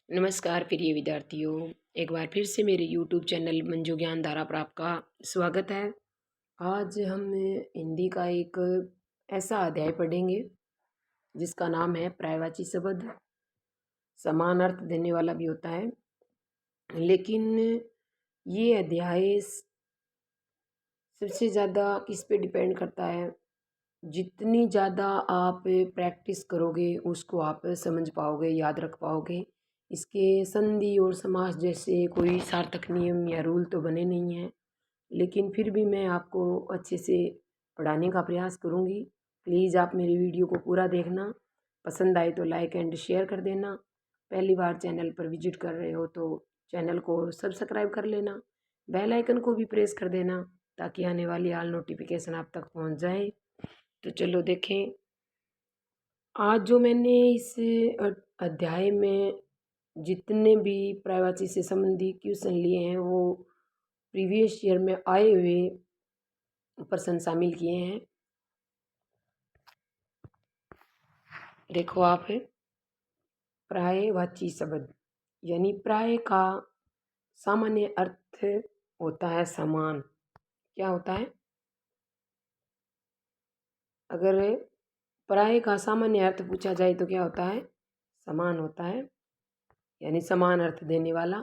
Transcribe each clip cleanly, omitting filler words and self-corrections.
नमस्कार प्रिय विद्यार्थियों, एक बार फिर से मेरे यूट्यूब चैनल मंजू ज्ञान धारा पर आपका स्वागत है। आज हम हिंदी का एक ऐसा अध्याय पढ़ेंगे जिसका नाम है पर्यायवाची शब्द। समान अर्थ देने वाला भी होता है, लेकिन ये अध्याय सबसे ज़्यादा किस पे डिपेंड करता है। जितनी ज़्यादा आप प्रैक्टिस करोगे उसको आप समझ पाओगे, याद रख पाओगे। इसके संधि और समास जैसे कोई सार्थक नियम या रूल तो बने नहीं हैं, लेकिन फिर भी मैं आपको अच्छे से पढ़ाने का प्रयास करूँगी। प्लीज़ आप मेरी वीडियो को पूरा देखना। पसंद आए तो लाइक एंड शेयर कर देना। पहली बार चैनल पर विजिट कर रहे हो तो चैनल को सब्सक्राइब कर लेना। बेल आइकन को भी प्रेस कर देना ताकि आने वाली ऑल नोटिफिकेशन आप तक पहुंच जाए। तो चलो देखें। आज जो मैंने इस अध्याय में जितने भी पर्यायवाची से संबंधित क्वेश्चन लिए हैं वो प्रीवियस ईयर में आए हुए प्रश्न शामिल किए हैं। देखो आप, पर्यायवाची शब्द यानी पर्याय का सामान्य अर्थ होता है समान। क्या होता है? अगर पर्याय का सामान्य अर्थ पूछा जाए तो क्या होता है? समान होता है, यानी समान अर्थ देने वाला।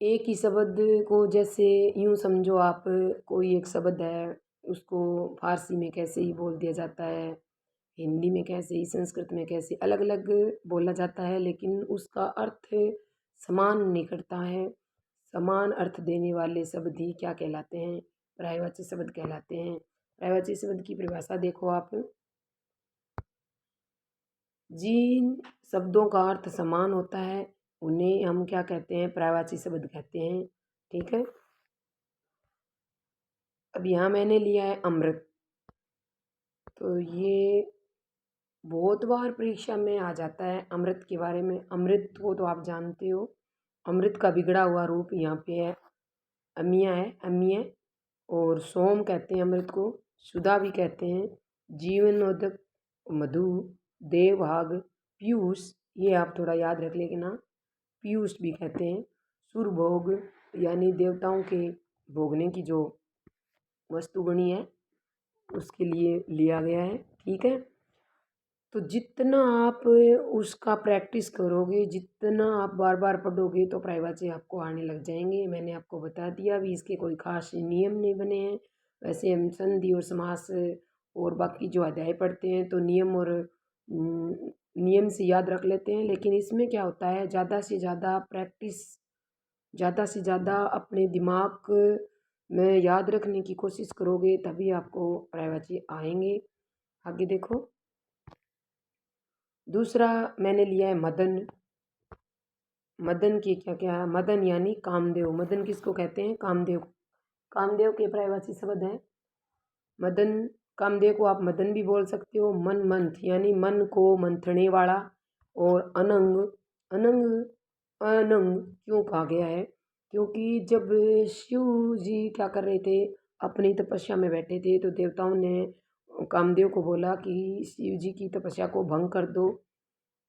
एक ही शब्द को जैसे यूँ समझो आप, कोई एक शब्द है, उसको फारसी में कैसे ही बोल दिया जाता है, हिंदी में कैसे ही, संस्कृत में कैसे अलग अलग बोला जाता है, लेकिन उसका अर्थ समान निकलता है। समान अर्थ देने वाले शब्द ही क्या कहलाते हैं? पर्यायवाची शब्द कहलाते हैं। पर्यायवाची शब्द की परिभाषा देखो आप। जिन शब्दों का अर्थ समान होता है उन्हें हम क्या कहते हैं? पर्यायवाची शब्द कहते हैं। ठीक है। अब यहाँ मैंने लिया है अमृत। तो ये बहुत बार परीक्षा में आ जाता है अमृत के बारे में। अमृत को तो आप जानते हो। अमृत का बिगड़ा हुआ रूप यहाँ पे है, अमिया है, अम्य। और सोम कहते हैं अमृत को, सुधा भी कहते हैं, जीवनोदक, मधु, देवभाग, पीयूष, ये आप थोड़ा याद रख लेना। पीयूष भी कहते हैं। सुरभोग यानी देवताओं के भोगने की जो वस्तु बनी है उसके लिए लिया गया है। ठीक है। तो जितना आप उसका प्रैक्टिस करोगे, जितना आप बार बार पढ़ोगे तो पर्यायवाची आपको आने लग जाएंगे। मैंने आपको बता दिया, अभी इसके कोई खास नियम नहीं बने हैं। वैसे हम संधि और समास और बाकी जो अध्याय पढ़ते हैं तो नियम और नियम से याद रख लेते हैं, लेकिन इसमें क्या होता है, ज़्यादा से ज़्यादा प्रैक्टिस, ज़्यादा से ज़्यादा अपने दिमाग में याद रखने की कोशिश करोगे तभी आपको पर्यायवाची आएंगे। आगे देखो। दूसरा मैंने लिया है मदन। मदन की क्या क्या है? मदन यानी कामदेव। मदन किसको कहते हैं? कामदेव। कामदेव के पर्यायवाची शब्द है मदन। कामदेव को आप मदन भी बोल सकते हो। मन मंथ यानी मन को मंथने वाला। और अनंग, अनंग, अनंग क्यों कहा गया है? क्योंकि जब शिव जी क्या कर रहे थे, अपनी तपस्या में बैठे थे, तो देवताओं ने कामदेव को बोला कि शिव जी की तपस्या को भंग कर दो।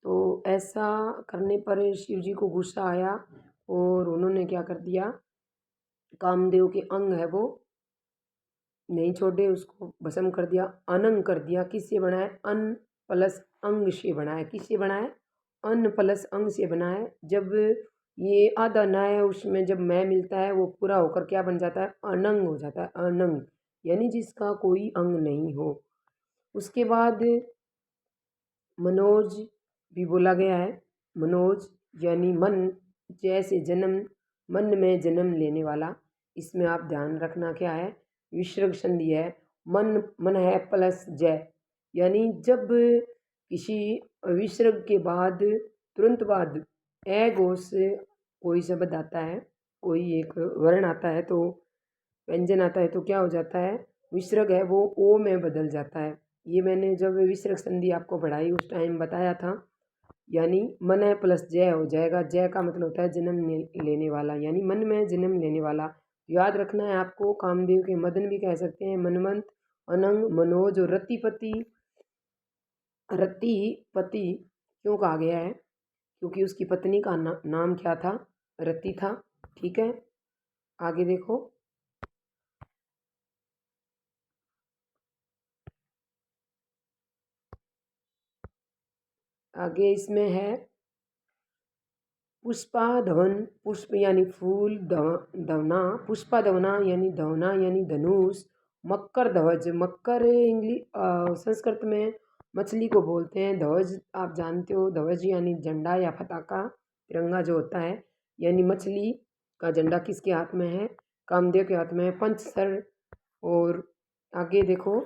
तो ऐसा करने पर शिव जी को गुस्सा आया और उन्होंने क्या कर दिया, कामदेव के अंग है वो नहीं छोड़े, उसको भस्म कर दिया, अनंग कर दिया। किससे बना है? अन्न प्लस अंग से बना है। किससे बना है? अन्न प्लस अंग से बना है। जब ये आधा ना है उसमें जब मैं मिलता है वो पूरा होकर क्या बन जाता है? अनंग हो जाता है। अनंग यानी जिसका कोई अंग नहीं हो। उसके बाद मनोज भी बोला गया है। मनोज यानी मन, जैसे जन्म, मन में जन्म लेने वाला। इसमें आप ध्यान रखना क्या है, विसर्ग संधि है। मन, मन है प्लस जय, यानी जब किसी विसर्ग के बाद तुरंत बाद ए घोष कोई शब्द आता है, कोई एक वर्ण आता है, तो व्यंजन आता है, तो क्या हो जाता है, विसर्ग है वो ओ में बदल जाता है। ये मैंने जब विसर्ग संधि आपको पढ़ाई उस टाइम बताया था। यानी मन है प्लस जय हो जाएगा। जय का मतलब होता है जन्म लेने वाला, यानी मन में जन्म लेने वाला। याद रखना है आपको। कामदेव के मदन भी कह सकते हैं, मनमंत, अनंग, मनोज और रतिपति। रतिपति क्यों कहा गया है? क्योंकि उसकी पत्नी का नाम क्या था? रति था। ठीक है, आगे देखो। आगे इसमें है पुष्पाधवन, पुष्प यानी फूल, दवना, पुष्पाधवना यानी धवना यानी धनुष, मकर ध्वज, मकर इंग्लिश संस्कृत में मछली को बोलते हैं, ध्वज आप जानते हो, ध्वज यानी झंडा या पताका, तिरंगा जो होता है, यानी मछली का झंडा किसके हाथ में है? कामदेव के हाथ में है। पंचसर। और आगे देखो,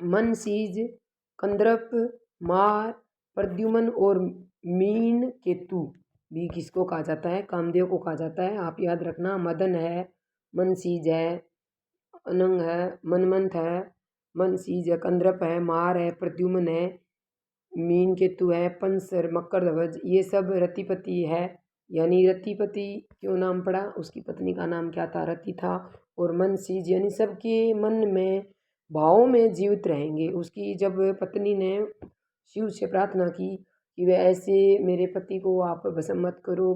मन, सीज, कंदर्प, मार, प्रद्युमन और मीन केतु भी किसको कहा जाता है? कामदेव को कहा जाता है। आप याद रखना, मदन है, मनसीज है, अनंग है, मनमंथ है, मनसीज है, कंदर्प है, मार है, प्रद्युमन है, मीन केतु है, पंसर, मकर ध्वज, ये सब रतिपति है। यानी रतिपति क्यों नाम पड़ा? उसकी पत्नी का नाम क्या था? रति था। और मनसीज यानी सबके मन में भावों में जीवित रहेंगे। उसकी जब पत्नी ने शिव से प्रार्थना की कि वे ऐसे मेरे पति को आप भस्म मत करो,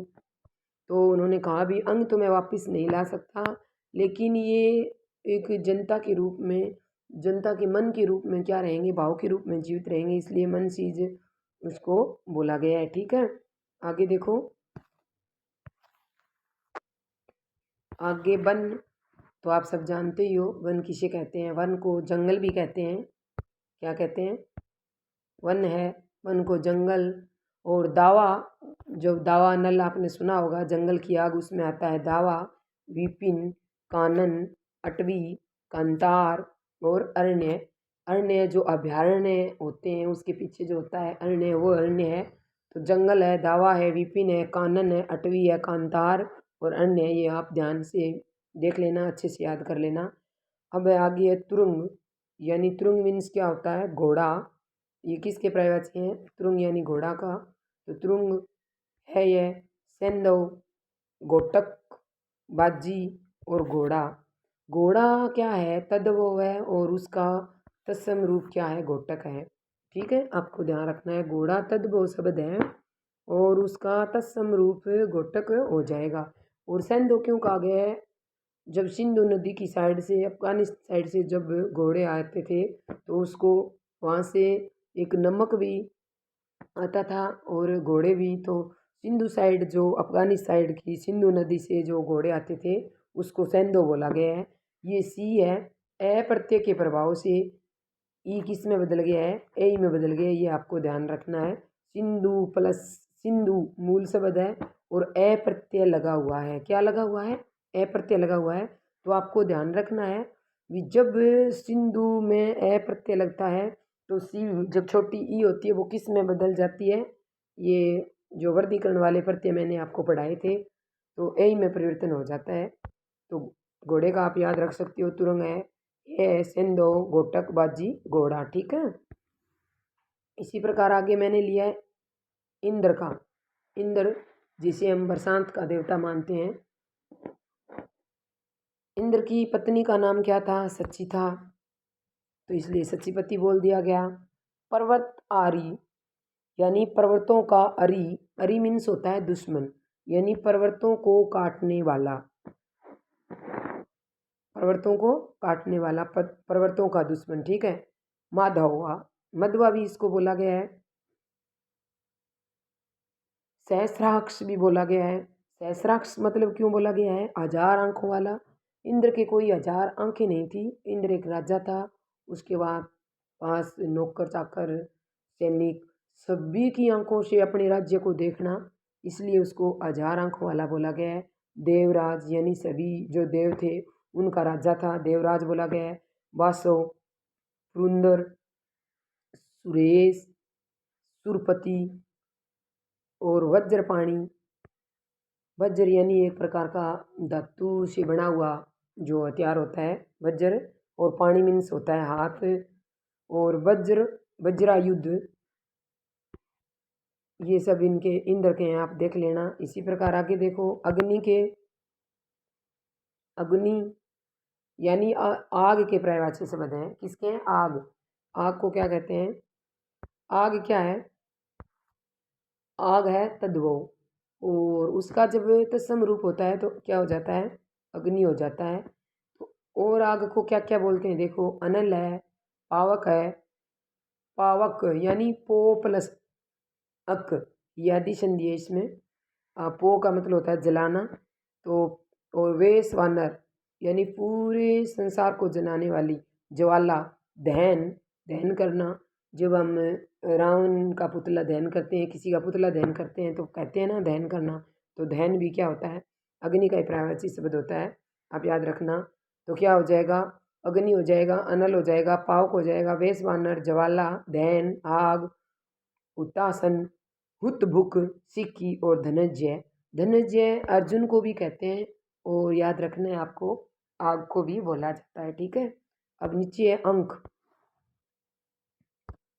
तो उन्होंने कहा भी अंग तो मैं वापस नहीं ला सकता, लेकिन ये एक जनता के रूप में, जनता के मन के रूप में क्या रहेंगे? भाव के रूप में जीवित रहेंगे, इसलिए मन चीज उसको बोला गया है। ठीक है, आगे देखो। आगे वन, तो आप सब जानते ही हो वन किसे कहते हैं? वन को जंगल भी कहते हैं। क्या कहते हैं? वन है, वन को जंगल। और दावा, जो दावा नल आपने सुना होगा, जंगल की आग, उसमें आता है दावा, विपिन, कानन, अटवी, कांतार और अरण्य। अरण्य जो अभयारण्य होते हैं उसके पीछे जो होता है अरण्य, वो अरण्य है। तो जंगल है, दावा है, विपिन है, कानन है, अटवी है, कांतार और अरण्य है। ये आप ध्यान से देख लेना, अच्छे से याद कर लेना। अब आगे है तुरुंग, यानी तुरुंग मीन्स क्या होता है? घोड़ा। ये किसके पर्यायवाची हैं? तुरुंग यानी घोड़ा का। तो तुरुंग है ये सैंधव, घोटक, बाजी और घोड़ा। घोड़ा क्या है? तद्भव है और उसका तत्सम रूप क्या है? घोटक है। ठीक है, आपको ध्यान रखना है, घोड़ा तद्भव शब्द है और उसका तत्सम रूप घोटक हो जाएगा। और सैंधव क्यों कहा गया है? जब सिंधु नदी की साइड से, अफगानिस्तान साइड से जब घोड़े आते थे तो उसको वहाँ से एक नमक भी आता था और घोड़े भी। तो सिंधु साइड, जो अफगानिस्तान साइड की सिंधु नदी से जो घोड़े आते थे उसको सैंधो बोला गया है। ये सी है, ए प्रत्यय के प्रभाव से ई किस में बदल गया है? ए में बदल गया है, ये आपको ध्यान रखना है। सिंधु प्लस सिंधु मूल शब्द है और ए प्रत्यय लगा हुआ है। क्या लगा हुआ है? ए प्रत्यय लगा हुआ है। तो आपको ध्यान रखना है कि जब सिंधु में ए प्रत्यय लगता है तो सी, जब छोटी ई होती है, वो किस में बदल जाती है? ये जो वर्गीकरण वाले प्रत्यय मैंने आपको पढ़ाए थे, तो ए में परिवर्तन हो जाता है। तो घोड़े का आप याद रख सकते हो, तुरंग है, ये है सिंधो, घोटक, बाजी, घोड़ा। ठीक है, इसी प्रकार आगे मैंने लिया है इंद्र का। इंद्र जिसे हम बरसात का देवता मानते हैं। इंद्र की पत्नी का नाम क्या था? सची था, तो इसलिए सचीपति बोल दिया गया। पर्वत आरी, यानी पर्वतों का अरी, अरी मीन्स होता है दुश्मन, यानी पर्वतों को काटने वाला, पर्वतों को काटने वाला, पर्वतों का दुश्मन। ठीक है, माधवा, मधवा भी इसको बोला गया है। सहस्राक्ष भी बोला गया है। सहस्राक्ष मतलब क्यों बोला गया है? हजार आंखों वाला। इंद्र के कोई हजार आंखें नहीं थी, इंद्र एक राजा था। उसके बाद पास नौकर चाकर सैनिक सभी की आंखों से अपने राज्य को देखना, इसलिए उसको हजार आंखों वाला बोला गया है। देवराज यानी सभी जो देव थे उनका राजा था, देवराज बोला गया है। वासव, पुरंदर, सुरेश, सुरपति और वज्रपाणी। वज्र यानी एक प्रकार का धातु से बना हुआ जो हथियार होता है वज्र, और पाणी मीन्स होता है हाथ। और वज्र, वज्रायुध, ये सब इनके इंद्र के हैं, आप देख लेना। इसी प्रकार आगे देखो, अग्नि के, अग्नि यानी आग के पर्यायवाची शब्द हैं। किसके हैं? आग। आग को क्या कहते हैं? आग क्या है? आग है तद्वो, और उसका जब तत्सम रूप होता है तो क्या हो जाता है, अग्नि हो जाता है। तो और आग को क्या क्या बोलते हैं देखो, अनल है, पावक है, पावक यानी पो प्लस अक, ये आदि संधि है इसमें। पो का मतलब होता है जलाना, तो और वेश वानर यानी पूरे संसार को जलाने वाली ज्वाला। दहन, दहन करना, जब हम रावण का पुतला दहन करते हैं, किसी का पुतला दहन करते हैं तो कहते हैं ना दहन करना, तो दहन भी क्या होता है, अग्नि का ही पर्यायवाची शब्द होता है, आप याद रखना। तो क्या हो जाएगा, अग्नि हो जाएगा, अनल हो जाएगा, पावक हो जाएगा, वेश वानर, ज्वाला, दहन, आग, हुतासन, हुत भुक, सिक्की और धनंजय। धनंजय अर्जुन को भी कहते हैं, और याद रखना है आपको, आग को भी बोला जाता है, ठीक है। अब नीचे है अंक।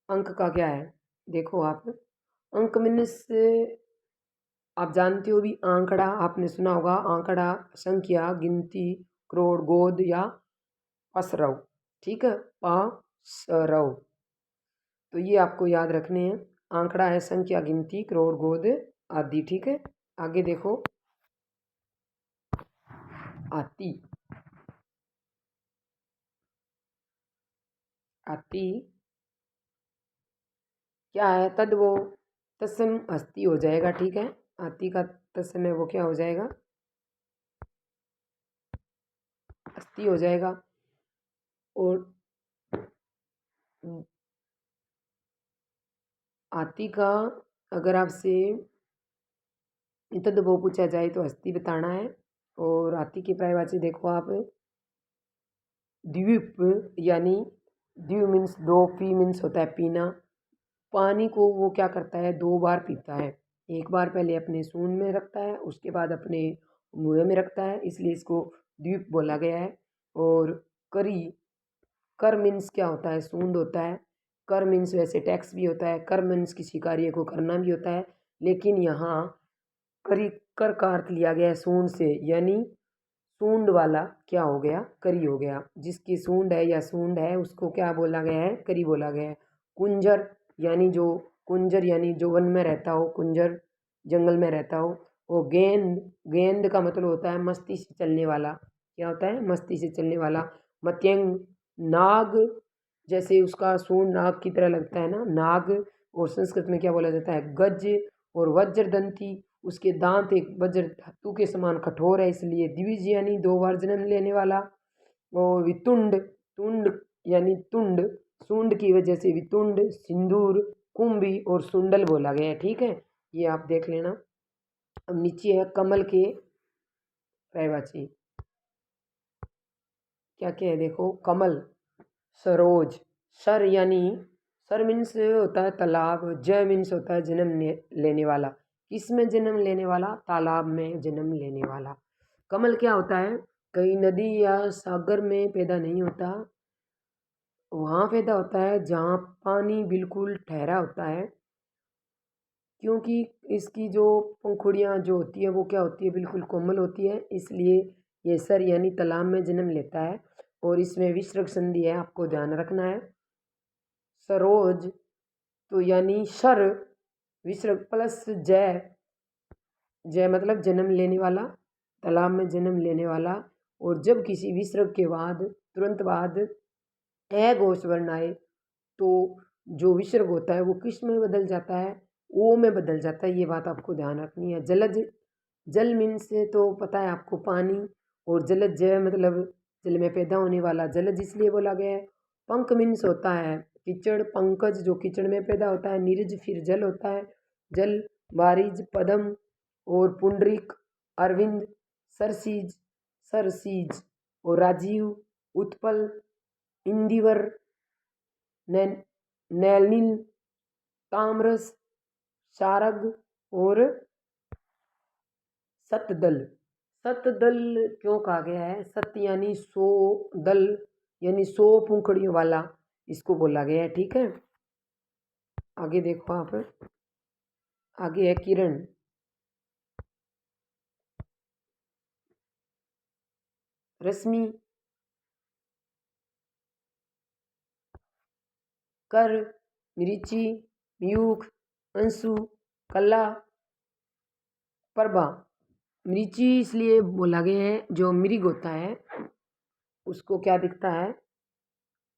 अंक का क्या है देखो आप, अंक मीन्स आप जानते हो भी, आंकड़ा आपने सुना होगा, आंकड़ा, संख्या, गिनती, करोड़, गोद या पसरव, ठीक है, पासरव, तो ये आपको याद रखने हैं। आंकड़ा है संख्या, गिनती, करोड़, गोद आदि, ठीक है। आगे देखो, आती। आती क्या है, तद वो तत्सम अस्थि हो जाएगा, ठीक है। आती का तत्सम है वो क्या हो जाएगा, अस्थि हो जाएगा। और आती का अगर आपसे तद वो पूछा जाए तो अस्थि बताना है। और आती के पर्यायवाची देखो आप, द्वीप यानी, द्वीप मीन्स दो, पी मीन्स होता है पीना। पानी को वो क्या करता है, दो बार पीता है, एक बार पहले अपने सूंड में रखता है, उसके बाद अपने मुंह में रखता है, इसलिए इसको द्वीप बोला गया है। और करी, कर मीन्स क्या होता है, सूंड होता है। कर मीन्स वैसे टैक्स भी होता है, कर मीन्स किसी कार्य को करना भी होता है, लेकिन यहाँ करी, कर का अर्थ लिया गया है सूंड से, यानी सूंड वाला क्या हो गया, करी हो गया। जिसकी सूंड है या सूंड है उसको क्या बोला गया है, करी बोला गया है। कुंजर यानी जो, कुंजर यानी जो वन में रहता हो, कुंजर जंगल में रहता हो। वो गेंद, गेंद का मतलब होता है मस्ती से चलने वाला, क्या होता है, मस्ती से चलने वाला। मत्यंग, नाग, जैसे उसका सूंड नाग की तरह लगता है ना, नाग। और संस्कृत में क्या बोला जाता है, गज। और वज्रदंती, उसके दांत एक वज्र धातु के समान कठोर है, इसलिए द्विज यानी दो बार जन्म लेने वाला। और वितुंड, तुंड यानी तुंड, सूंड की वजह से वितुंड, सिंदूर, कुंभी और सुंडल बोला गया है, ठीक है, ये आप देख लेना। अब नीचे है कमल के पर्यायवाची, क्या क्या है देखो, कमल, सरोज, सर यानी, सर मीन्स होता है तालाब, जय मीन्स होता है जन्म लेने वाला। किस में जन्म लेने वाला, तालाब में जन्म लेने वाला। कमल क्या होता है, कहीं नदी या सागर में पैदा नहीं होता, वहाँ पैदा होता है जहाँ पानी बिल्कुल ठहरा होता है, क्योंकि इसकी जो पंखुड़ियाँ जो होती है वो क्या होती है, बिल्कुल कोमल होती है, इसलिए ये सर यानी तालाब में जन्म लेता है। और इसमें विसर्ग संधि है, आपको ध्यान रखना है। सरोज तो यानी शर, विसर्ग प्लस जय, जय मतलब जन्म लेने वाला, तालाब में जन्म लेने वाला। और जब किसी विसर्ग के बाद, तुरंत बाद ए घोष वर्ण आए, तो जो विसर्ग होता है वो किस में बदल जाता है, ओ में बदल जाता है, ये बात आपको ध्यान रखनी है। जलज, जल मीन से तो पता है आपको पानी, और जलज जय मतलब जल में पैदा होने वाला, जलज इसलिए बोला गया है। पंख मीन्स होता है कीचड़, पंकज जो कीचड़ में पैदा होता है, नीरज फिर जल होता है, जल, बारिज, पदम और पुंडरीक, अरविंद, सरसीज, सरसीज और राजीव, उत्पल, इंदिवर, नैलिन, ताम्रस, शारग और सतदल। सतदल क्यों कहा गया है, सत यानी सौ, दल यानी सौ पंखुड़ियों वाला, इसको बोला गया है, ठीक है। आगे देखो आप, आगे है किरण। रश्मि, कर, मिर्ची, म्यूख, अंशु, कला प्रभा। मरीची इसलिए बोला गया है, जो मृग होता है उसको क्या दिखता है,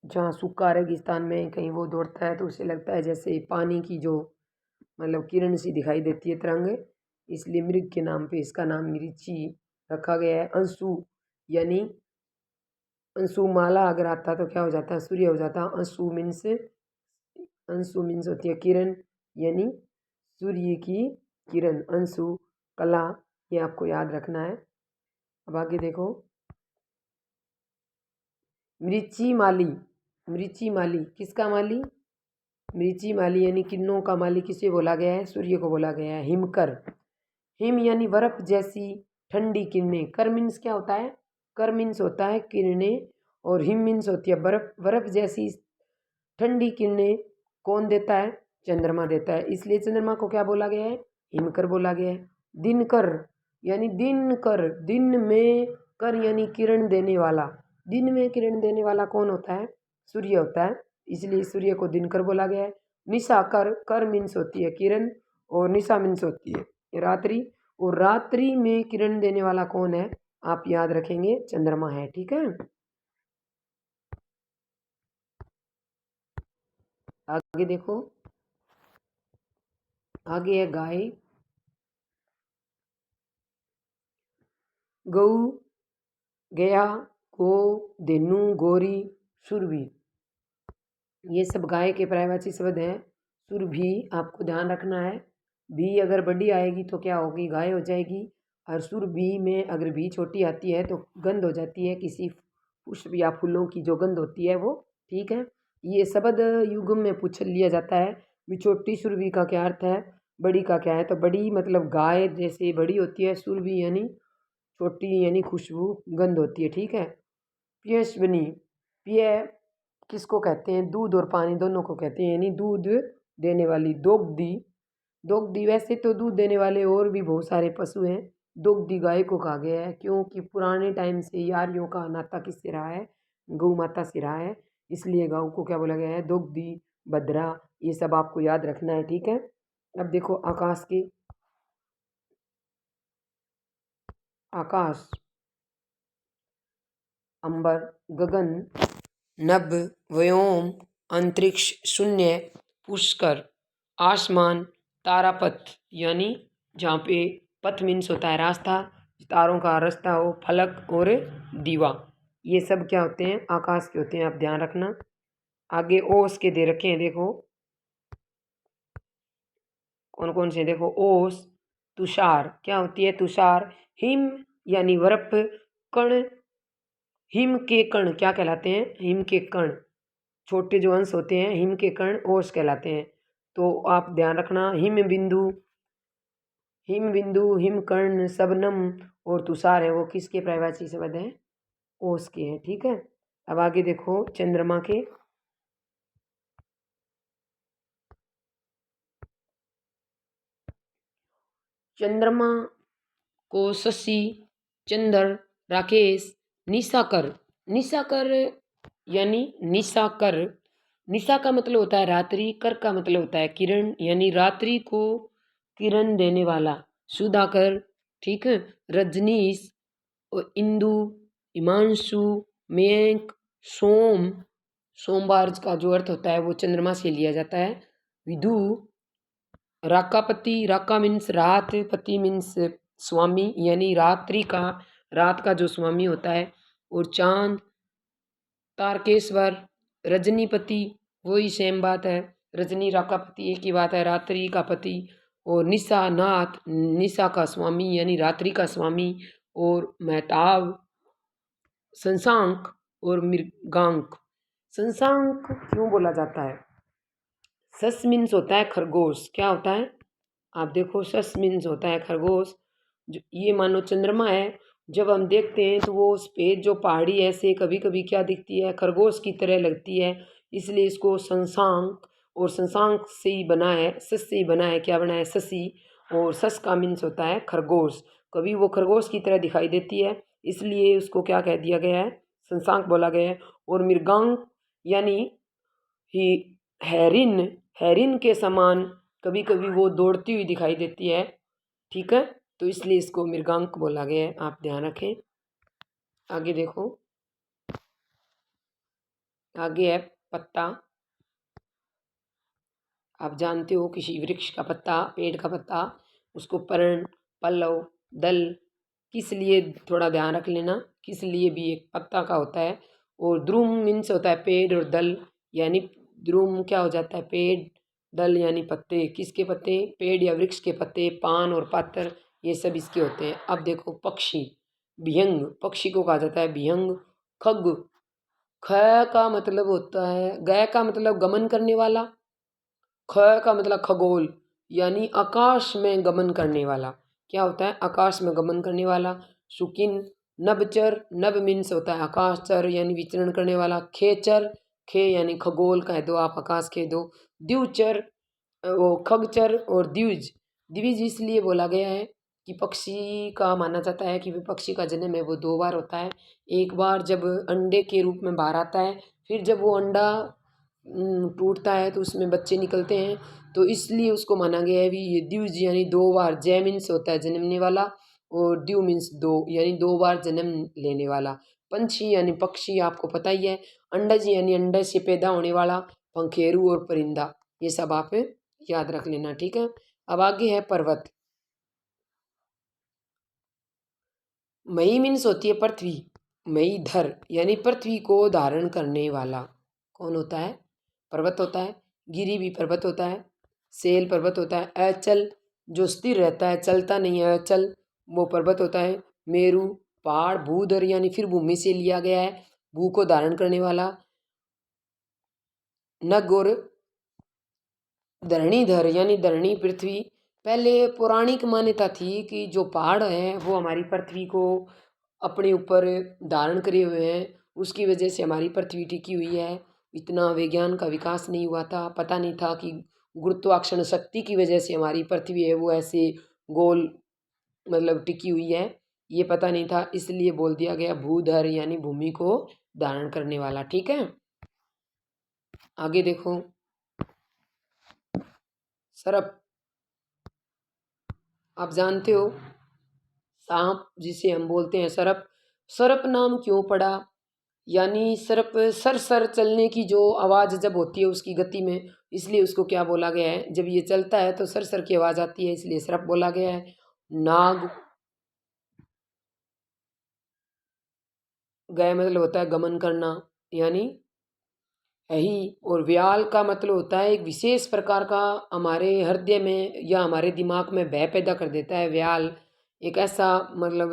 जहाँ सूखा रेगिस्तान में कहीं वो दौड़ता है तो उसे लगता है जैसे पानी की जो मतलब किरण सी दिखाई देती है, तरंग, इसलिए मृग के नाम पे इसका नाम मरीची रखा गया है। अंशु यानी अंशुमाला अगर आता तो क्या हो जाता, सूर्य हो जाता। अंशु मीन्स होती है किरण, यानी सूर्य की किरण, अंशु कला, ये आपको याद रखना है। अब आगे देखो, मृची माली। मृची माली किसका माली, मृची माली यानी किरणों का माली किसे बोला गया है, सूर्य को बोला गया है। हिमकर, हिम यानी बर्फ जैसी ठंडी किरणें। कर मीन्स क्या होता है, कर मीन्स होता है किरणें, और हिम मीन्स होती है बर्फ। बर्फ जैसी ठंडी किरणें कौन देता है, चंद्रमा देता है, इसलिए चंद्रमा को क्या बोला गया है, हिमकर बोला गया है। दिनकर यानी दिन कर, दिन में कर यानी किरण देने वाला। दिन में किरण देने वाला कौन होता है, सूर्य होता है, इसलिए सूर्य को दिनकर बोला गया है। निशा कर, कर मीन्स होती है किरण, और निशा मीन्स होती है रात्रि, और रात्रि में किरण देने वाला कौन है, आप याद रखेंगे चंद्रमा है, ठीक है। आगे देखो, आगे है गाय। गऊ, गया, गो, धेनु, गोरी, सुरभि, ये सब गाय के पर्यायवाची शब्द हैं। सुरभि आपको ध्यान रखना है, भी अगर बड़ी आएगी तो क्या होगी, गाय हो जाएगी, और सुरभि में अगर भी छोटी आती है तो गंध हो जाती है, किसी पुष्प या फूलों की जो गंध होती है वो, ठीक है। ये शब्द युग में पूछ लिया जाता है भी छोटी सुरभि का क्या अर्थ है, बड़ी का क्या है, तो बड़ी मतलब गाय जैसे बड़ी होती है, सुरभि यानी छोटी यानी खुशबू गंध होती है, ठीक है। पियसवनी, पिय किसको कहते हैं, दूध और पानी दोनों को कहते हैं, यानी दूध देने वाली। दोग्धी, दोग्धी वैसे तो दूध देने वाले और भी बहुत सारे पशु हैं, दोग्धी गाय को कहा गया है क्योंकि पुराने टाइम से यारियों का नाता किससे रहा है, गौ माता से रहा है, इसलिए गौ को क्या बोला गया है, दोग्धी, भद्रा, ये सब आपको याद रखना है, ठीक है। अब देखो आकाश की, आकाश, अंबर, गगन, नभ, व्योम, अंतरिक्ष, शून्य, पुष्कर, आसमान, तारापथ यानी जहाँ पे पथ मीन्स होता है रास्ता, तारों का रास्ता हो, फलक और दीवा, ये सब क्या होते हैं, आकाश के होते हैं, आप ध्यान रखना। आगे ओस के दे रखे हैं, देखो कौन कौन से, देखो ओस, तुषार, क्या होती है तुषार, हिम यानी बर्फ, कण, हिम के कण क्या कहलाते हैं, हिम के कण, छोटे जो अंश होते हैं हिम के कण ओस कहलाते हैं, तो आप ध्यान रखना। हिम बिंदु, हिम बिंदु, हिमकर्ण, शबनम और तुषार है वो किसके पर्यायवाची शब्द हैं, ओस के हैं, ठीक है। अब आगे देखो चंद्रमा के, चंद्रमा को शशि, चंद्र, राकेश, निशाकर, निशाकर यानी निशाकर, निशा का मतलब होता है रात्रि, कर का मतलब होता है किरण, यानी रात्रि को किरण देने वाला। सुधाकर, ठीक है। रजनीश और इंदु, हिमांशु, मयंक, सोम, सोमवार का जो अर्थ होता है वो चंद्रमा से लिया जाता है। विदु, राकापति, राका मीन्स रात, पति मीन्स स्वामी, यानी रात्रि का, रात का जो स्वामी होता है। और चांद, तारकेश्वर, रजनीपति, वही सेम बात है, रजनी राकापति एक ही बात है, रात्रि का पति। और निशा नाथ, निशा का स्वामी यानी रात्रि का स्वामी। और महताब, शशांक और मृगांक। शशांक क्यों बोला जाता है, सस मीन्स होता है खरगोश, क्या होता है, आप देखो सस मीन्स होता है खरगोश। जो ये मानो चंद्रमा है, जब हम देखते हैं तो वो उस पे जो पहाड़ी ऐसे कभी कभी क्या दिखती है, खरगोश की तरह लगती है, इसलिए इसको शशांक, और शशांक से ही बना है, सस से ही बना है, क्या बना है, शशि, और सस का मीन्स होता है खरगोश, कभी वो खरगोश की तरह दिखाई देती है, इसलिए उसको क्या कह दिया गया है, शशांक बोला गया है। और मृगांक यानी ही हेरिन, हेरिन के समान कभी कभी वो दौड़ती हुई दिखाई देती है, ठीक है, तो इसलिए इसको मृगांक बोला गया है, आप ध्यान रखें। आगे देखो, आगे है पत्ता। आप जानते हो किसी वृक्ष का पत्ता, पेड़ का पत्ता, उसको पर्ण, पल्लव, दल, किस लिए, थोड़ा ध्यान रख लेना, किस लिए भी एक पत्ता का होता है। और द्रुम मीन्स होता है पेड़, और दल यानी द्रुम क्या हो जाता है, पेड़, दल यानी पत्ते, किसके पत्ते, पेड़ या वृक्ष के पत्ते, पान और पत्र, ये सब इसके होते हैं। अब देखो पक्षी, विहंग, पक्षी को कहा जाता है विहंग। खग, ख का मतलब होता है, गय का मतलब गमन करने वाला, ख का मतलब खगोल यानी आकाश में गमन करने वाला, क्या होता है, आकाश में गमन करने वाला। शुकिन, नभचर, नभ मीन्स होता है आकाशचर यानी विचरण करने वाला। खेचर, खे यानी खगोल कह दो, आप आकाश कह दो। द्विचर, वो खगचर, और द्विज, द्विज इसलिए बोला गया है कि पक्षी का माना जाता है कि पक्षी का जन्म है वो दो बार होता है। एक बार जब अंडे के रूप में बाहर आता है, फिर जब वो अंडा टूटता है तो उसमें बच्चे निकलते हैं, तो इसलिए उसको माना गया है भी ये द्विज यानी दो बार, जय मीन्स होता है जन्मने वाला, और द्यु मीन्स दो यानी दो बार जन्म लेने वाला। पंछी यानी पक्षी आपको पता ही है। अंडज यानी अंडे से पैदा होने वाला, पंखेरु और परिंदा, ये सब आप याद रख लेना, ठीक है। अब आगे है पर्वत। मई मीन्स होती है पृथ्वी, मई धर यानी पृथ्वी को धारण करने वाला कौन होता है, पर्वत होता है। गिरी भी पर्वत होता है। सेल पर्वत होता है। अचल जो स्थिर रहता है, चलता नहीं है, अचल, वो पर्वत होता है। मेरु पहाड़, भूधर यानी फिर भूमि से लिया गया है, भू को धारण करने वाला। नग और धरणीधर यानी धरणी पृथ्वी। पहले पौराणिक मान्यता थी कि जो पहाड़ हैं वो हमारी पृथ्वी को अपने ऊपर धारण करे हुए हैं, उसकी वजह से हमारी पृथ्वी टिकी हुई है। इतना विज्ञान का विकास नहीं हुआ था, पता नहीं था कि गुरुत्वाकर्षण शक्ति की वजह से हमारी पृथ्वी है वो ऐसे गोल मतलब टिकी हुई है, ये पता नहीं था, इसलिए बोल दिया गया भूधर यानी भूमि को धारण करने वाला, ठीक है। आगे देखो, सर्प, आप जानते हो सांप जिसे हम बोलते हैं सर्प, सर्प नाम क्यों पड़ा, यानी सर्प सर सर चलने की जो आवाज़ जब होती है उसकी गति में, इसलिए उसको क्या बोला गया है, जब ये चलता है तो सर सर की आवाज़ आती है, इसलिए सर्प बोला गया है। नाग, गए मतलब होता है गमन करना यानी यही, और व्याल का मतलब होता है एक विशेष प्रकार का, हमारे हृदय में या हमारे दिमाग में भय पैदा कर देता है व्याल, एक ऐसा मतलब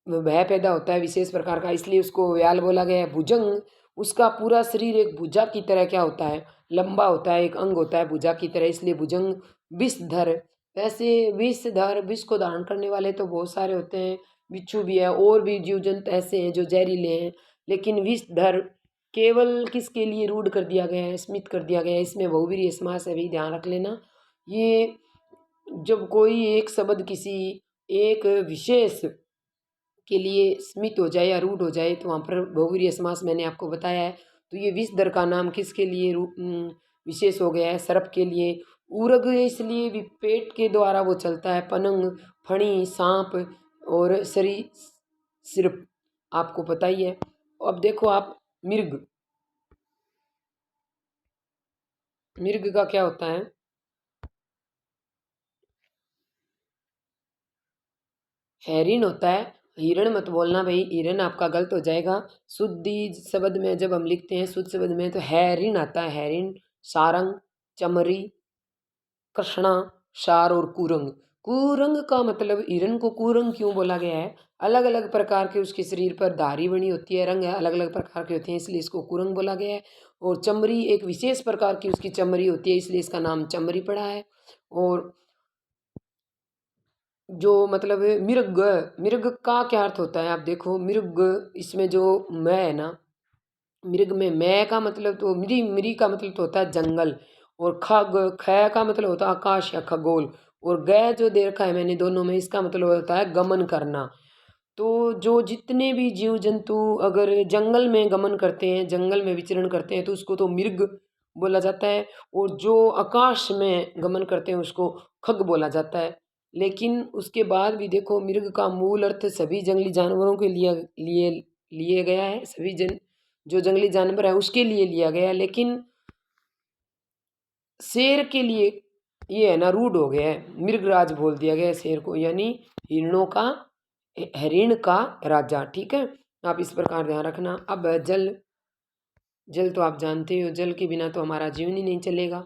भय पैदा होता है विशेष प्रकार का, इसलिए उसको व्याल बोला गया है। भुजंग, उसका पूरा शरीर एक भुजा की तरह क्या होता है, लंबा होता है, एक अंग होता है भुजा की तरह, इसलिए भुजंग। विषधर, वैसे विषधर, विष को धारण करने वाले तो बहुत सारे होते हैं, बिच्छू भी है, और भी जीव जंतु ऐसे हैं जो जहरीले हैं, लेकिन विषधर केवल किसके लिए रूढ़ कर दिया गया है, स्मित कर दिया गया है, इसमें बहुवीर्य समास है भी, ध्यान रख लेना। ये जब कोई एक शब्द किसी एक विशेष के लिए स्मित हो जाए या रूढ़ हो जाए तो वहाँ पर बहुवीर्य समास मैंने आपको बताया है। तो ये विषधर का नाम किसके लिए विशेष हो गया है, सर्प के लिए। ऊरग इसलिए भी पेट के द्वारा वो चलता है। पनंग, फणी, सांप और सरी सिर्फ आपको पता ही है। अब देखो आप मृग, मृग का क्या होता है, हैरिन होता है, हिरण मत बोलना भाई, हिरण आपका गलत हो जाएगा। शुद्धि शब्द में जब हम लिखते हैं शुद्ध शब्द में तो हैरिन आता है, हैरिन। सारंग, चमरी, कृष्णा, शार और कुरंग। कुरंग का मतलब, हिरण को कुरंग क्यों बोला गया है, अलग अलग प्रकार के उसके शरीर पर धारी बनी होती है, रंग अलग अलग प्रकार के होते हैं, इसलिए इसको कुरंग बोला गया है। और चमरी, एक विशेष प्रकार की उसकी चमड़ी होती है, इसलिए इसका नाम चमरी पड़ा है। और जो मतलब मृग, मृग का क्या अर्थ होता है, आप देखो मृग, इसमें जो मैं है ना, मृग में मैं का मतलब तो मृ, मृ का मतलब तो होता है जंगल, और खग, ख का मतलब होता है आकाश या खगोल, और गय जो दे रखा है मैंने दोनों में, इसका मतलब होता है गमन करना। तो जो जितने भी जीव जंतु अगर जंगल में गमन करते हैं, जंगल में विचरण करते हैं, तो उसको तो मृग बोला जाता है, और जो आकाश में गमन करते हैं उसको खग बोला जाता है। लेकिन उसके बाद भी देखो, मृग का मूल अर्थ सभी जंगली जानवरों के लिए लिए गया है, सभी जो जंगली जानवर है उसके लिए लिया गया है, लेकिन शेर के लिए ये है ना रूढ़ हो गया है, मृगराज बोल दिया गया है शेर को, यानी हिरणों का, हरिण का राजा। ठीक है, आप इस प्रकार ध्यान रखना। अब जल, जल तो आप जानते हो, जल के बिना तो हमारा जीवन ही नहीं चलेगा,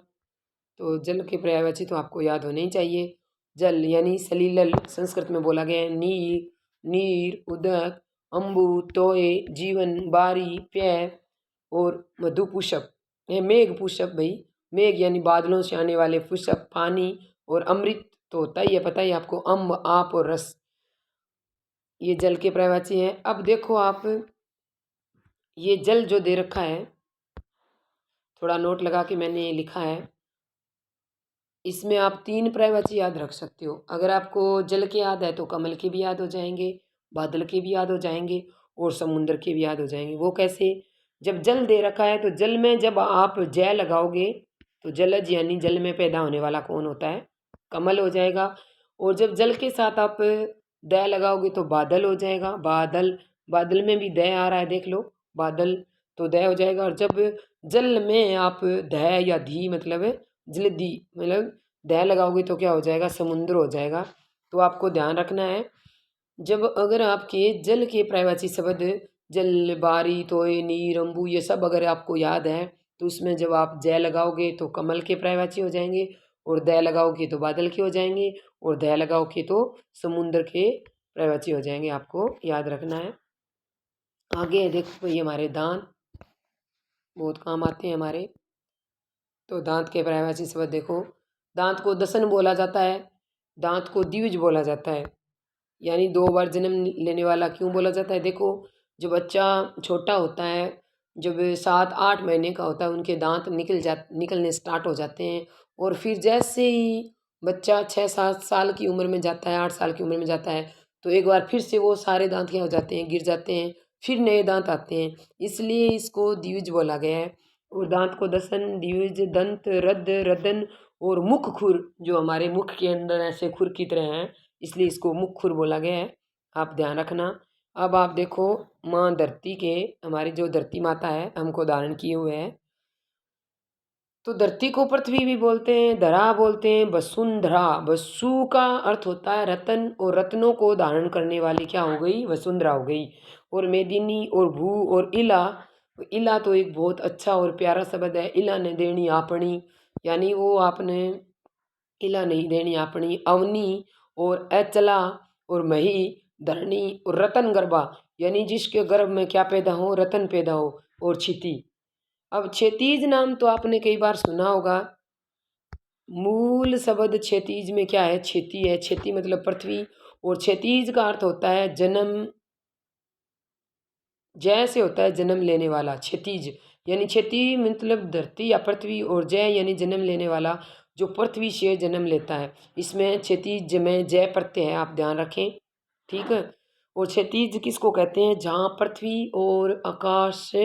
तो जल के पर्यायवाची तो आपको याद होने ही चाहिए। जल यानी सलील, संस्कृत में बोला गया है, नीर, नीर, उदक, अम्बु, तोय, जीवन, बारी, पेय और मधु पुष्प, ये मेघ पुष्प भाई, मेघ यानी बादलों से आने वाले पुष्प, पानी, और अमृत तो होता ही है, पता ही आपको, अम्ब, आप और रस, ये जल के पर्यायवाची हैं। अब देखो आप, ये जल जो दे रखा है, थोड़ा नोट लगा के मैंने ये लिखा है, इसमें आप 3 पर्यायवाची याद रख सकते हो। अगर आपको जल के याद है तो कमल के भी याद हो जाएंगे, बादल के भी याद हो जाएंगे, और समुद्र के भी याद हो जाएंगे। वो कैसे? जब जल दे रखा है तो जल में जब आप जय लगाओगे तो जलज यानी जल में पैदा होने वाला कौन होता है? कमल हो जाएगा। और जब जल के साथ आप दय लगाओगे तो बादल हो जाएगा, बादल, बादल में भी दय आ रहा है देख लो, बादल, तो दय हो जाएगा। और जब जल में आप दय या धी मतलब जलधि मतलब दह लगाओगे तो क्या हो जाएगा? समुद्र हो जाएगा। तो आपको ध्यान रखना है, जब अगर आपके जल के पर्यायवाची शब्द जल, बारी, तोय, नीर, अम्बु ये सब अगर आपको याद है तो उसमें जब आप जय लगाओगे तो कमल के पर्यायवाची हो जाएंगे, और दय लगाओगे तो बादल के हो जाएंगे, और दय लगाओगे तो समुद्र के पर्यायवाची हो जाएंगे। आपको याद रखना है। आगे देखो, ये हमारे दांत बहुत काम आते हैं हमारे। तो दांत के पर्यायवाची शब्द देखो, दांत को दसन बोला जाता है, दांत को द्विज बोला जाता है, यानी 2 बार जन्म लेने वाला क्यों बोला जाता है? देखो, जो बच्चा छोटा होता है, जब 7-8 महीने का होता है, उनके दांत निकलने स्टार्ट हो जाते हैं, और फिर जैसे ही बच्चा 6-7 साल की उम्र में जाता है, 8 साल की उम्र में जाता है, तो एक बार फिर से वो सारे दांत क्या हो जाते हैं? गिर जाते हैं, फिर नए दांत आते हैं, इसलिए इसको द्विज बोला गया है। और दांत को दसन, द्विज, दंत, रद, रदन और मुख खुर, जो हमारे मुख के अंदर ऐसे खुर की तरह हैं, इसलिए इसको मुख खुर बोला गया है। आप ध्यान रखना। अब आप देखो, माँ धरती के, हमारी जो धरती माता है हमको धारण किए हुए है, तो धरती को पृथ्वी भी बोलते हैं, धरा बोलते हैं, वसुंधरा, वसु का अर्थ होता है रतन, और रत्नों को धारण करने वाली क्या हो गई? वसुंधरा हो गई। और मेदिनी और भू और इला, इला तो एक बहुत अच्छा और प्यारा शब्द है, इला ने देनी आपनी, यानी वो आपने, इला नहीं देनी अपनी, अवनी और अचला और मही, धरणी और रतन गर्भा, यानी जिसके गर्भ में क्या पैदा हो? रतन पैदा हो। और क्षिति, अब क्षितिज नाम तो आपने कई बार सुना होगा। मूल शब्द क्षितिज में क्या है? क्षिति है, क्षिति मतलब पृथ्वी, और क्षितिज का अर्थ होता है जन्म, जय से होता है जन्म लेने वाला, क्षितिज यानी क्षति मतलब धरती या पृथ्वी, और जय यानी जन्म लेने वाला, जो पृथ्वी से जन्म लेता है। इसमें क्षितिज में जय प्रत्यय है, आप ध्यान रखें। ठीक है, और क्षितिज किसको कहते हैं? जहाँ पृथ्वी और आकाश से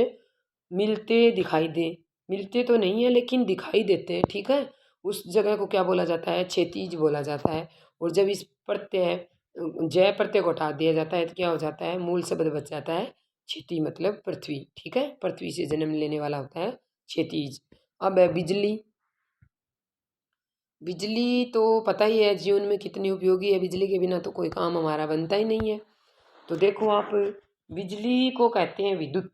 मिलते दिखाई दे, मिलते तो नहीं है लेकिन दिखाई देते हैं। ठीक है, उस जगह को क्या बोला जाता है? क्षितिज बोला जाता है। और जब इस प्रत्यय, जय प्रत्यय को हटा दिया जाता है तो क्या हो जाता है? मूल शब्द बच जाता है क्षिति मतलब पृथ्वी। ठीक है, पृथ्वी से जन्म लेने वाला होता है क्षितिज। अब है बिजली। बिजली तो पता ही है जीवन में कितनी उपयोगी है, बिजली के बिना तो कोई काम हमारा बनता ही नहीं है। तो देखो आप, बिजली को कहते हैं विद्युत।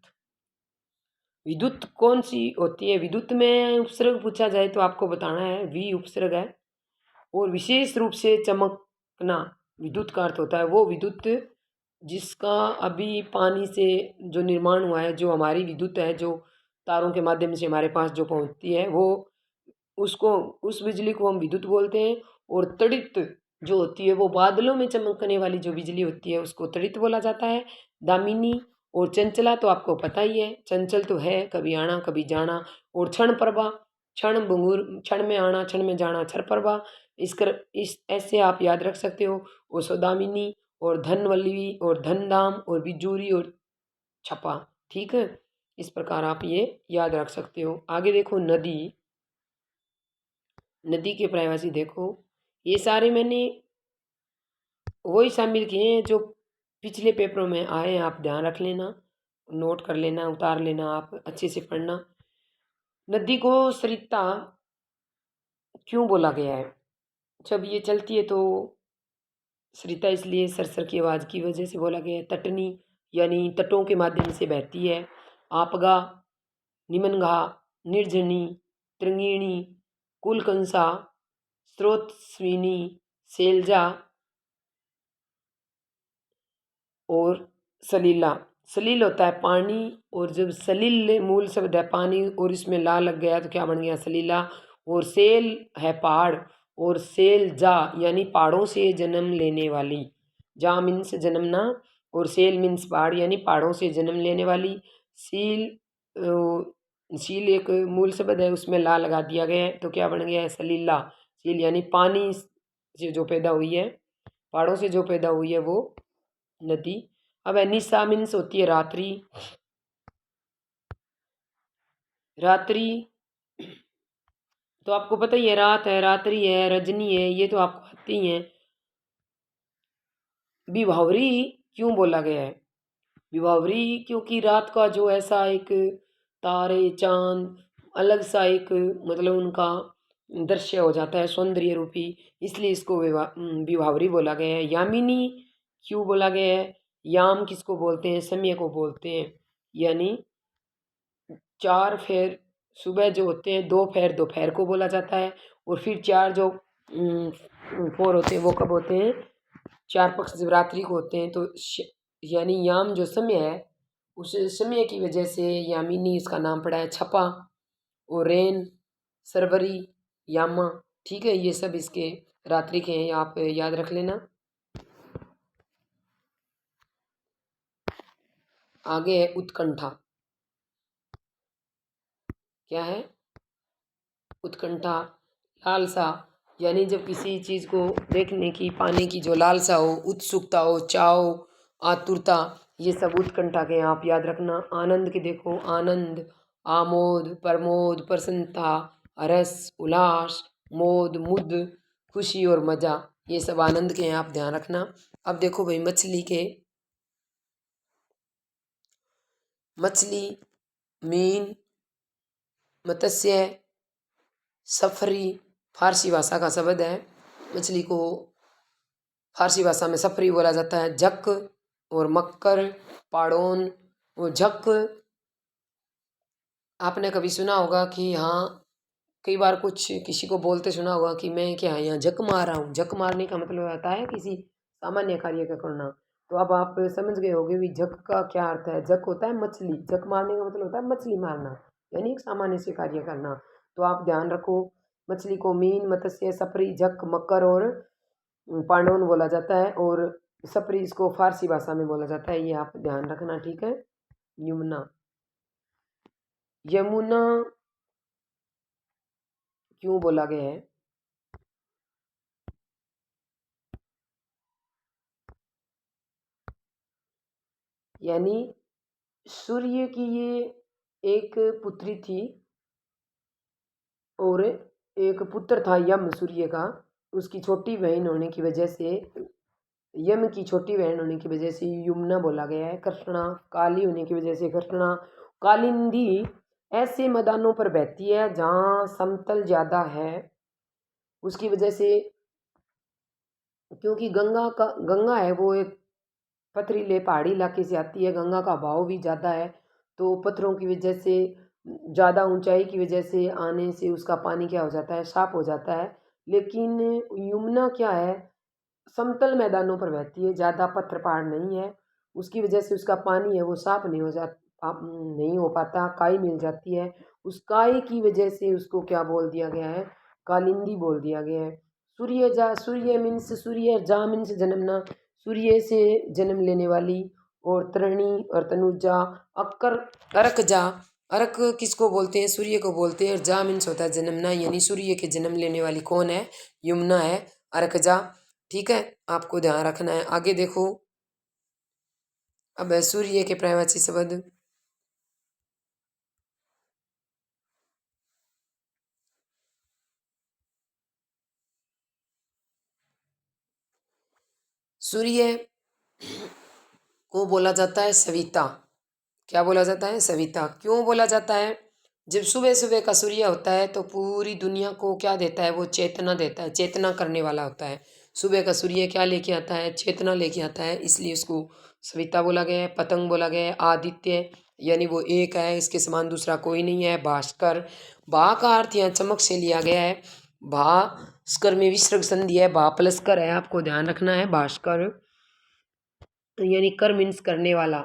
विद्युत कौन सी होती है? विद्युत में उपसर्ग पूछा जाए तो आपको बताना है, वी उपसर्ग है। और विशेष रूप से चमकना विद्युत का अर्थ होता है, वो विद्युत जिसका अभी पानी से जो निर्माण हुआ है, जो हमारी विद्युत है, जो तारों के माध्यम से हमारे पास जो पहुंचती है, वो उसको, उस बिजली को हम विद्युत बोलते हैं। और तड़ित जो होती है, वो बादलों में चमकने वाली जो बिजली होती है उसको तड़ित बोला जाता है। दामिनी और चंचला तो आपको पता ही है, चंचल तो है, कभी आना कभी जाना। और क्षण प्रभा, क्षण भंगुर, क्षण में आना क्षण में जाना, क्षण प्रभा, इस ऐसे आप याद रख सकते हो। और सौदामिनी और धनवल्लवी और धनधाम और बिजूरी और छपा। ठीक है, इस प्रकार आप ये याद रख सकते हो। आगे देखो नदी। नदी के पर्यायवाची देखो, ये सारे मैंने वही शामिल किए हैं जो पिछले पेपरों में आए हैं, आप ध्यान रख लेना, नोट कर लेना, उतार लेना, आप अच्छे से पढ़ना। नदी को सरिता क्यों बोला गया है? जब ये चलती है तो सरिता इसलिए सरसर की आवाज़ की वजह से बोला गया है। तटनी यानी तटों के माध्यम से बहती है। आपगा, निमनगा, निर्जनी, तृंगिणी, कुलकंसा, स्रोतस्विनी, सैलजा और सलीला। सलील होता है पानी, और जब सलील मूल शब्द है पानी और इसमें ला लग गया तो क्या बन गया? सलीला। और सेल है पहाड़, और सेल जा यानी पहाड़ों से जन्म लेने वाली। जा मीन्स जन्मना, और सेल मीन्स पहाड़ यानी पहाड़ों से जन्म लेने वाली। सील सील एक मूल शब्द है, उसमें ला लगा दिया गया है तो क्या बन गया है? सलीला। सील यानी पानी से जो पैदा हुई है, पहाड़ों से जो पैदा हुई है वो नदी। अब निशा मीन्स होती है रात्रि। रात्रि तो आपको पता ही है, रात है, रात्रि है, रजनी है, ये तो आपको आती ही है। विभावरी क्यों बोला गया है? विभावरी क्योंकि रात का जो ऐसा एक तारे चांद अलग सा एक मतलब उनका दृश्य हो जाता है सौंदर्य रूपी, इसलिए इसको विभावरी बोला गया है। यामिनी क्यों बोला गया है? याम किसको बोलते हैं? समय को बोलते हैं। यानी चार फेर सुबह जो होते हैं, दो फेर दोपहर को बोला जाता है, और फिर चार जो फोर होते हैं वो कब होते हैं? चार पक्ष जब रात्रि को होते हैं तो यानी याम जो समय है, उस समय की वजह से यामिनी इसका नाम पड़ा है। छपा और रेन, सरवरी, यामा, ठीक है, ये सब इसके रात्रि के हैं, आप याद रख लेना। आगे है उत्कंठा। क्या है? उत्कंठा, लालसा, यानी जब किसी चीज़ को देखने की, पाने की जो लालसा हो, उत्सुकता हो, चाव, आतुरता, ये सब उत्कंठा के आप याद रखना। आनंद के देखो, आनंद, आमोद, प्रमोद, प्रसन्नता, रस, उल्लास, मोद, मुद, खुशी और मज़ा, ये सब आनंद के हैं, आप ध्यान रखना। अब देखो भाई मछली के, मछली, मीन, मत्स्य, सफरी फारसी भाषा का शब्द है। मछली को फारसी भाषा में सफरी बोला जाता है। झक और मक्कर, पाड़ोन और झक, आपने कभी सुना होगा कि हाँ, कई बार कुछ किसी को बोलते सुना होगा कि मैं क्या यहाँ झक मार रहा हूँ। झक मारने का मतलब होता है किसी सामान्य कार्य का करना। तो अब आप समझ गए होंगे भी झक का क्या अर्थ है। झक होता है मछली, झक मारने का मतलब होता है मछली मारना, यानी एक सामान्य से कार्य करना। तो आप ध्यान रखो, मछली को मीन, मत्स्य, सफरी, झक, मकर और पांडवन बोला जाता है, और सफरी इसको फारसी भाषा में बोला जाता है, ये आप ध्यान रखना, ठीक है। यमुना, यमुना क्यों बोला गया है? यानी सूर्य की ये एक पुत्री थी, और एक पुत्र था यम सूर्य का। उसकी छोटी बहन होने की वजह से, यम की छोटी बहन होने की वजह से यमुना बोला गया है। कृष्णा, काली होने की वजह से कृष्णा। कालिंदी ऐसे मैदानों पर बहती है जहाँ समतल ज़्यादा है, उसकी वजह से, क्योंकि गंगा है वो एक पथरीले पहाड़ी इलाके से आती है, गंगा का बहाव भी ज़्यादा है, तो पत्थरों की वजह से, ज़्यादा ऊंचाई की वजह से आने से उसका पानी क्या हो जाता है? साफ हो जाता है। लेकिन यमुना क्या है, समतल मैदानों पर बहती है, ज़्यादा पत्थर पहाड़ नहीं है, उसकी वजह से उसका पानी है वो साफ नहीं हो नहीं हो पाता, काई मिल जाती है। उस काई की वजह से उसको क्या बोल दिया गया है? कालिंदी बोल दिया गया है। सूर्य मीन्स सूर्य, जा मीन्स जन्मना, सूर्य से जन्म लेने वाली, और तृणी और तनुजा, अक्कर, अर्क जा, अर्क किसको बोलते हैं? सूर्य को बोलते हैं। और जा मीन्स होता है जन्मना, यानी सूर्य के जन्म लेने वाली कौन है? यमुना है, अर्क जा, ठीक है, आपको ध्यान रखना है। आगे देखो, अब है सूर्य के पर्यायवाची शब्द। सूर्य को बोला जाता है सविता। क्या बोला जाता है? सविता। क्यों बोला जाता है? जब सुबह सुबह का सूर्य होता है तो पूरी दुनिया को क्या देता है? वो चेतना देता है, चेतना करने वाला होता है। सुबह का सूर्य क्या लेके आता है? चेतना लेके आता है, इसलिए उसको सविता बोला गया है। पतंग बोला गया है। आदित्य यानी वो एक है, इसके समान दूसरा कोई नहीं है। भास्कर, भा का अर्थ यहाँ चमक से लिया गया है। भास्कर में विसर्ग संधि है, भा प्लस कर है, आपको ध्यान रखना है। भास्कर यानी कर मीन्स करने वाला,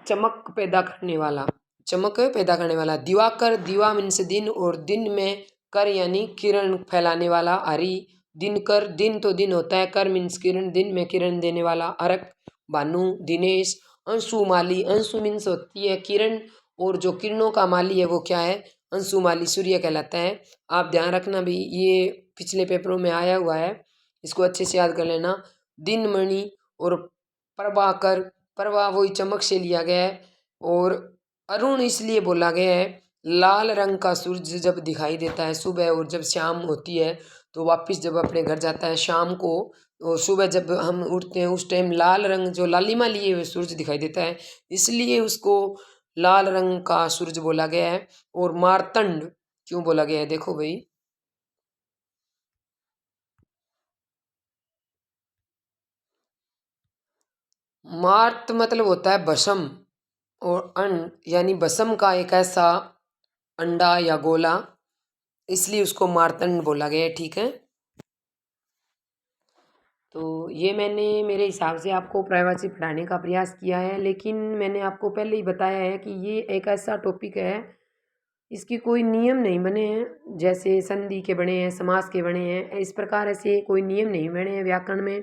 चमक पैदा करने वाला, चमक पैदा करने वाला। दिवाकर, दिवा मीन्स दिन, और दिन में कर यानी किरण फैलाने वाला। हरि, दिनकर, दिन तो दिन होता है, कर मीन्स किरण, दिन में किरण देने वाला। अर्क, भानु, दिनेश। अंशुमाली, अंशु मीन्स होती है किरण, और जो किरणों का माली है वो क्या है? अंशुमाली, सूर्य कहलाता है। आप ध्यान रखना भी, ये पिछले पेपरों में आया हुआ है, इसको अच्छे से याद कर लेना। दिनमणि और प्रभाकर, प्रभा वही चमक से लिया गया है। और अरुण इसलिए बोला गया है, लाल रंग का सूरज जब दिखाई देता है सुबह, और जब शाम होती है तो वापस जब अपने घर जाता है शाम को, तो सुबह जब हम उठते हैं उस टाइम लाल रंग जो लालिमा लिए हुए सूरज दिखाई देता है, इसलिए उसको लाल रंग का सूरज बोला गया है। और मार्तंड क्यों बोला गया है? देखो भाई, मार्त मतलब होता है भस्म, और अंड यानी भस्म का एक ऐसा अंडा या गोला, इसलिए उसको मार्तंड बोला गया है। ठीक है, तो ये मैंने मेरे हिसाब से आपको पर्यायवाची पढ़ाने का प्रयास किया है, लेकिन मैंने आपको पहले ही बताया है कि ये एक ऐसा टॉपिक है, इसकी कोई नियम नहीं बने हैं। जैसे संधि के बने हैं, समास के बने हैं, इस प्रकार ऐसे कोई नियम नहीं बने हैं व्याकरण में।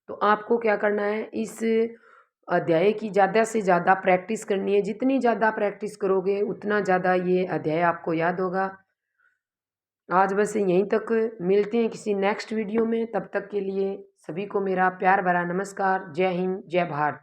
तो आपको क्या करना है, इस अध्याय की ज़्यादा से ज़्यादा प्रैक्टिस करनी है। जितनी ज़्यादा प्रैक्टिस करोगे उतना ज़्यादा ये अध्याय आपको याद होगा। आज बस यहीं तक, मिलते हैं किसी नेक्स्ट वीडियो में। तब तक के लिए सभी को मेरा प्यार भरा नमस्कार। जय हिंद, जय भारत।